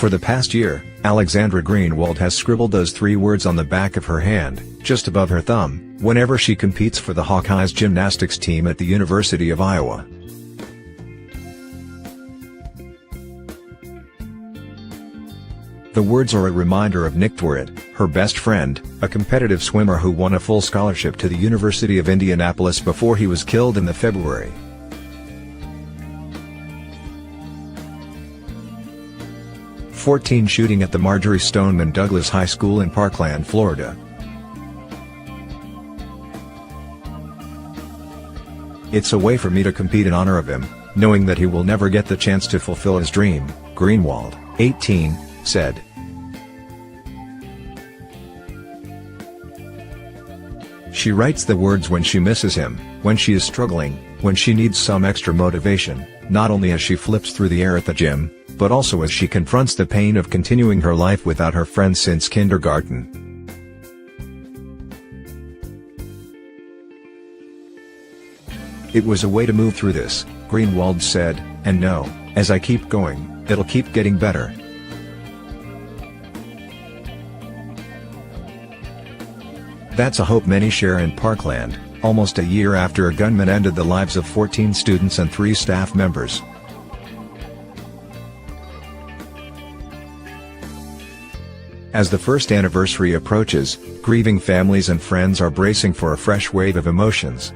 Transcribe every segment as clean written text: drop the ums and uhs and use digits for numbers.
For the past year, Alexandra Greenwald has scribbled those 3 words on the back of her hand, just above her thumb, whenever she competes for the Hawkeyes gymnastics team at the University of Iowa. The words are a reminder of Nick Dworet, her best friend, a competitive swimmer who won a full scholarship to the University of Indianapolis before he was killed in February. .14 shooting at the Marjory Stoneman Douglas High School in Parkland, Florida. It's a way for me to compete in honor of him, knowing that he will never get the chance to fulfill his dream, Greenwald, 18, said. She writes the words when she misses him, when she is struggling, when she needs some extra motivation, not only as she flips through the air at the gym, but also as she confronts the pain of continuing her life without her friends since kindergarten. It was a way to move through this, Greenwald said, and know, as I keep going, it'll keep getting better. That's a hope many share in Parkland, almost a year after a gunman ended the lives of 14 students and 3 staff members. As the first anniversary approaches, grieving families and friends are bracing for a fresh wave of emotions.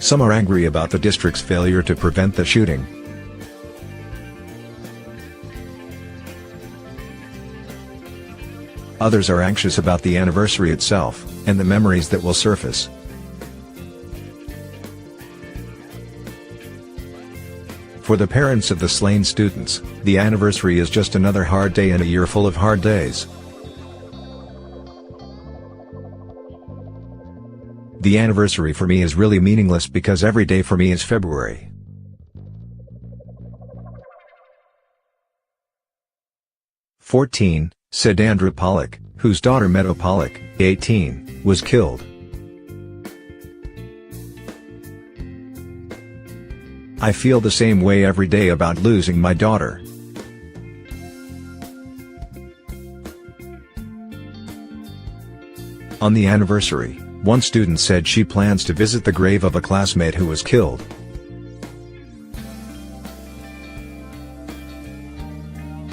Some are angry about the district's failure to prevent the shooting. Others are anxious about the anniversary itself, and the memories that will surface. For the parents of the slain students, the anniversary is just another hard day in a year full of hard days. The anniversary for me is really meaningless because every day for me is February. .14, said Andrew Pollock, whose daughter Meadow Pollock, 18, was killed. I feel the same way every day about losing my daughter. On the anniversary, one student said she plans to visit the grave of a classmate who was killed.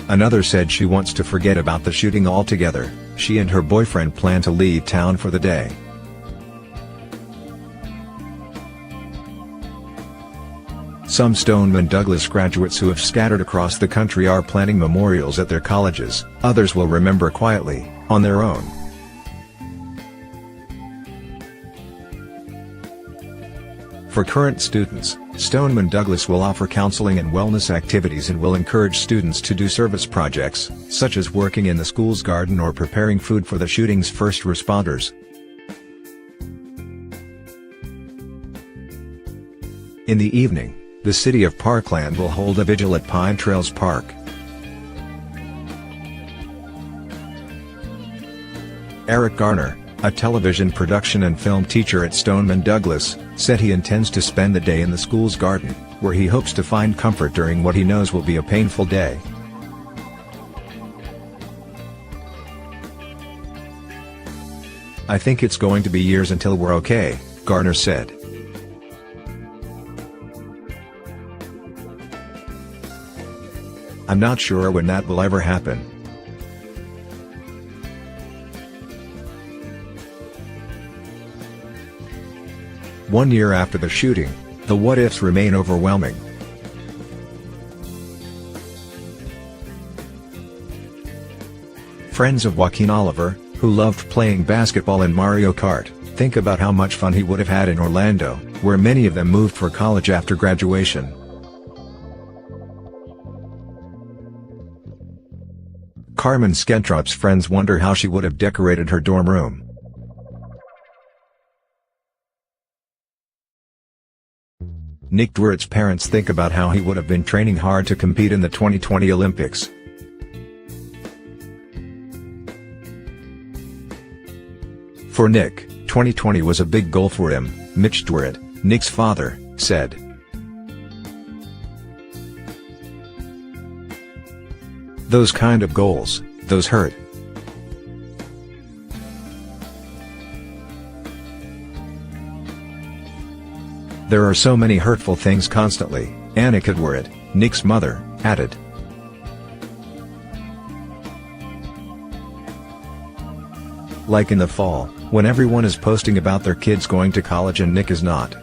Another said she wants to forget about the shooting altogether. She and her boyfriend plan to leave town for the day. Some Stoneman Douglas graduates who have scattered across the country are planning memorials at their colleges, others will remember quietly, on their own. For current students, Stoneman Douglas will offer counseling and wellness activities and will encourage students to do service projects, such as working in the school's garden or preparing food for the shooting's first responders. In the evening, the city of Parkland will hold a vigil at Pine Trails Park. Eric Garner, a television production and film teacher at Stoneman Douglas, said he intends to spend the day in the school's garden, where he hopes to find comfort during what he knows will be a painful day. I think it's going to be years until we're okay, Garner said. I'm not sure when that will ever happen. One year after the shooting, the what-ifs remain overwhelming. Friends of Joaquin Oliver, who loved playing basketball in Mario Kart, think about how much fun he would have had in Orlando, where many of them moved for college after graduation. Carmen Schentrup's friends wonder how she would have decorated her dorm room. Nick Dworet's parents think about how he would have been training hard to compete in the 2020 Olympics. For Nick, 2020 was a big goal for him, Mitch Dworet, Nick's father, said. Those kind of goals, those hurt. There are so many hurtful things constantly, Annika Dworet, Nick's mother, added. Like in the fall, when everyone is posting about their kids going to college and Nick is not.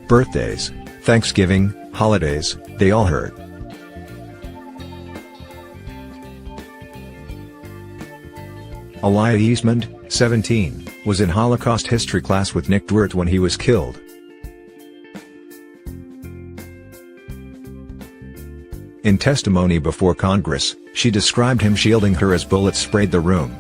Birthdays, Thanksgiving, holidays, they all hurt. Aliyah Eastman, 17, was in Holocaust history class with Nick Dworet when he was killed. In testimony before Congress, she described him shielding her as bullets sprayed the room.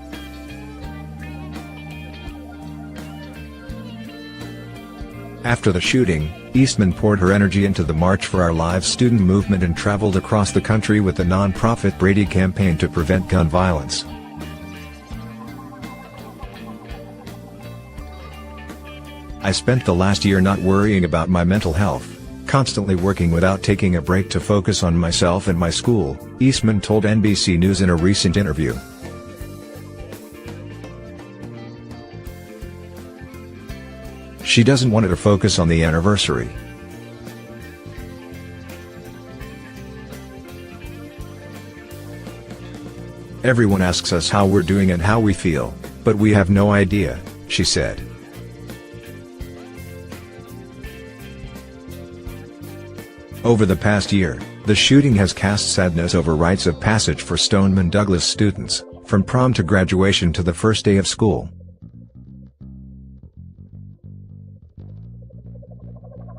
After the shooting, Eastman poured her energy into the March for Our Lives student movement and traveled across the country with the non-profit Brady campaign to prevent gun violence. I spent the last year not worrying about my mental health, constantly working without taking a break to focus on myself and my school, Eastman told NBC News in a recent interview. She doesn't want to focus on the anniversary. Everyone asks us how we're doing and how we feel, but we have no idea, she said. Over the past year, the shooting has cast sadness over rites of passage for Stoneman Douglas students, from prom to graduation to the first day of school.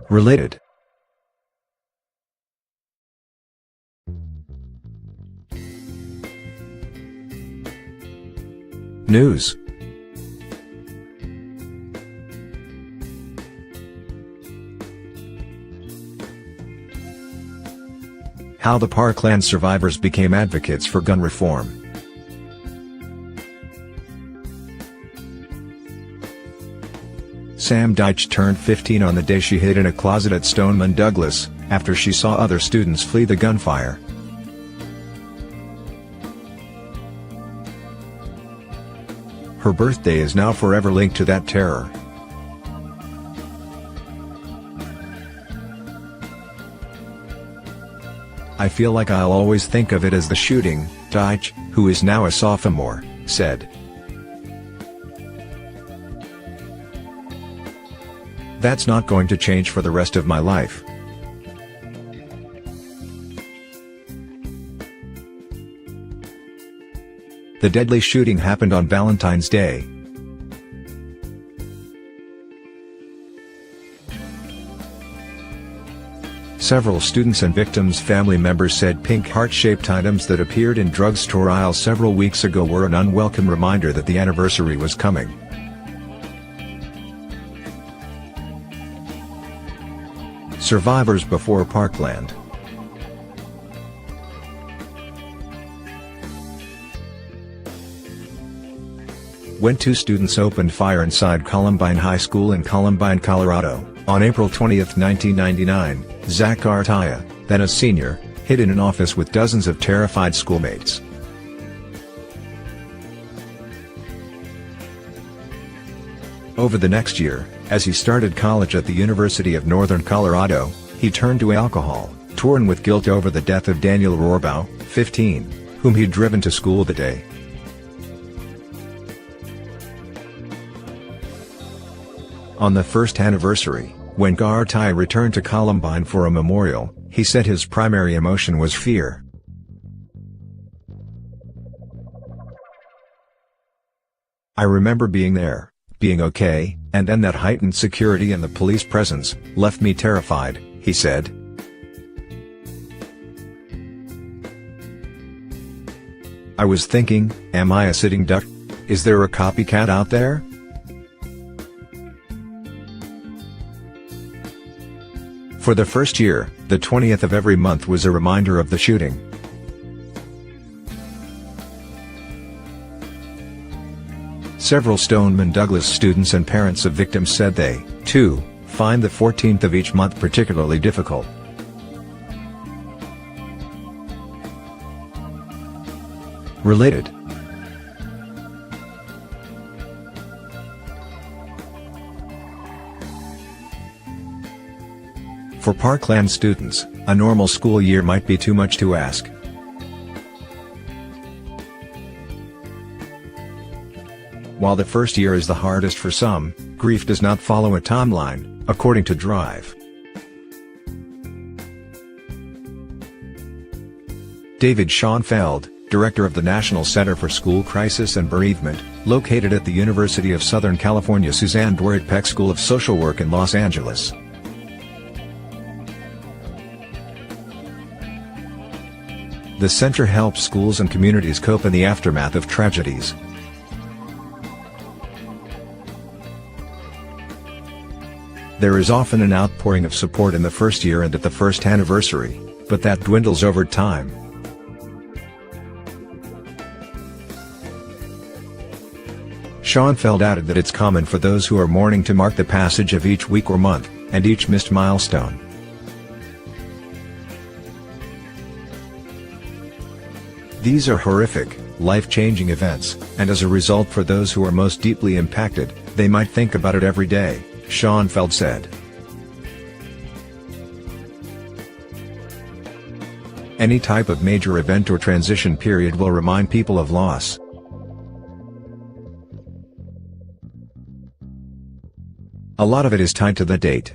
Related. News. How the Parkland survivors became advocates for gun reform. Sam Deitch turned 15 on the day she hid in a closet at Stoneman Douglas, after she saw other students flee the gunfire. Her birthday is now forever linked to that terror. I feel like I'll always think of it as the shooting, Deitch, who is now a sophomore, said. That's not going to change for the rest of my life. The deadly shooting happened on Valentine's Day. Several students and victims' family members said pink heart-shaped items that appeared in drugstore aisles several weeks ago were an unwelcome reminder that the anniversary was coming. Survivors before Parkland. When two students opened fire inside Columbine High School in Columbine, Colorado, on April 20, 1999, Zach Artaya, then a senior, hid in an office with dozens of terrified schoolmates. Over the next year, as he started college at the University of Northern Colorado, he turned to alcohol, torn with guilt over the death of Daniel Rohrbaugh, 15, whom he'd driven to school that day. On the first anniversary, when Artaya returned to Columbine for a memorial, he said his primary emotion was fear. I remember being there, being okay, and then that heightened security and the police presence left me terrified, he said. I was thinking, am I a sitting duck? Is there a copycat out there? For the first year, the 20th of every month was a reminder of the shooting. Several Stoneman Douglas students and parents of victims said they, too, find the 14th of each month particularly difficult. Related. For Parkland students, a normal school year might be too much to ask. While the first year is the hardest for some, grief does not follow a timeline, according to Drive. David Schoenfeld, director of the National Center for School Crisis and Bereavement, located at the University of Southern California Suzanne Dworet Peck School of Social Work in Los Angeles. The center helps schools and communities cope in the aftermath of tragedies. There is often an outpouring of support in the first year and at the first anniversary, but that dwindles over time. Schoenfeld added that it's common for those who are mourning to mark the passage of each week or month, and each missed milestone. These are horrific, life-changing events, and as a result for those who are most deeply impacted, they might think about it every day, Schoenfeld said. Any type of major event or transition period will remind people of loss. A lot of it is tied to the date.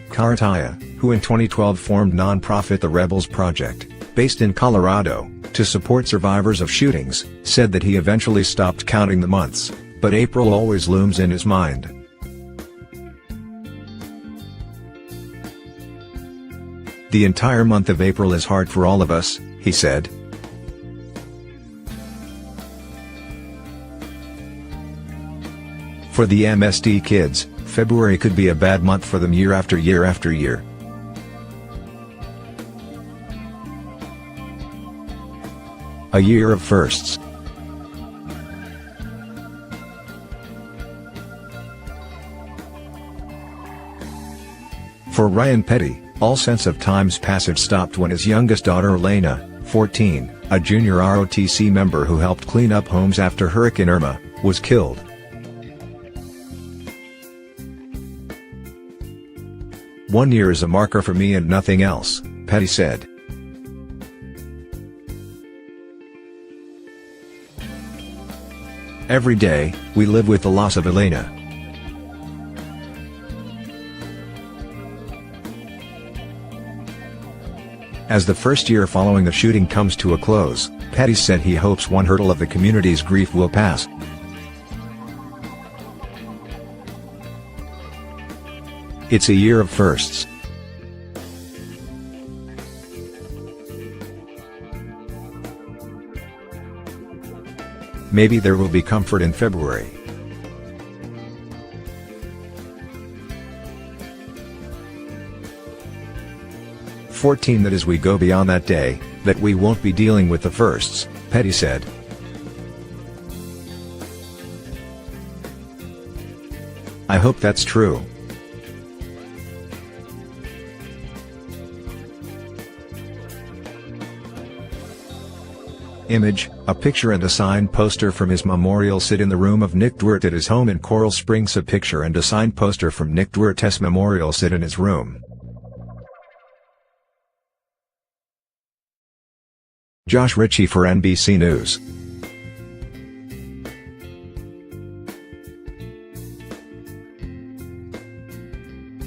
Karataya, who in 2012 formed non-profit The Rebels Project, based in Colorado, to support survivors of shootings, said that he eventually stopped counting the months, but April always looms in his mind. The entire month of April is hard for all of us, he said. For the MSD kids, February could be a bad month for them year after year after year. A year of firsts. For Ryan Petty, all sense of time's passage stopped when his youngest daughter Elena, 14, a junior ROTC member who helped clean up homes after Hurricane Irma, was killed. "1 year is a marker for me and nothing else," Petty said. "Every day, we live with the loss of Elena. As the first year following the shooting comes to a close, Petty said he hopes one hurdle of the community's grief will pass. It's a year of firsts. Maybe there will be comfort in February. That as we go beyond that day, that we won't be dealing with the firsts," Petty said. "I hope that's true." Image, a picture and a signed poster from his memorial sit in the room of Nick Dworet at his home in Coral Springs. A picture and a signed poster from Nick Dworet's memorial sit in his room. Josh Ritchie for NBC News.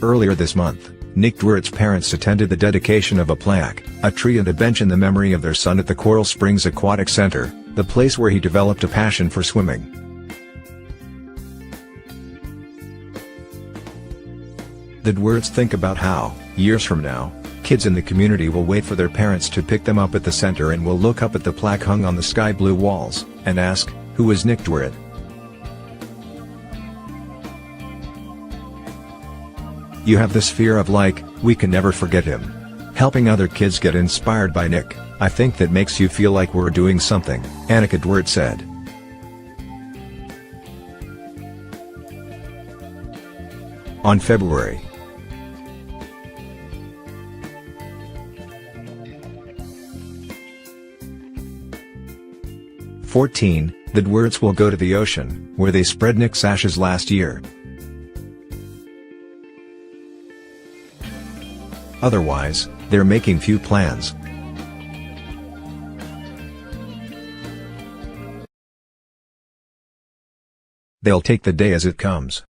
Earlier this month, Nick Dworet's parents attended the dedication of a plaque, a tree and a bench in the memory of their son at the Coral Springs Aquatic Center, the place where he developed a passion for swimming. The Dworets think about how, years from now, kids in the community will wait for their parents to pick them up at the center and will look up at the plaque hung on the sky blue walls, and ask, "Who is Nick Dworet?" You have this fear of we can never forget him. Helping other kids get inspired by Nick, I think that makes you feel like we're doing something, Annika Dworet said. On February 14, the Dworets will go to the ocean, where they spread Nick's ashes last year. Otherwise, they're making few plans. They'll take the day as it comes.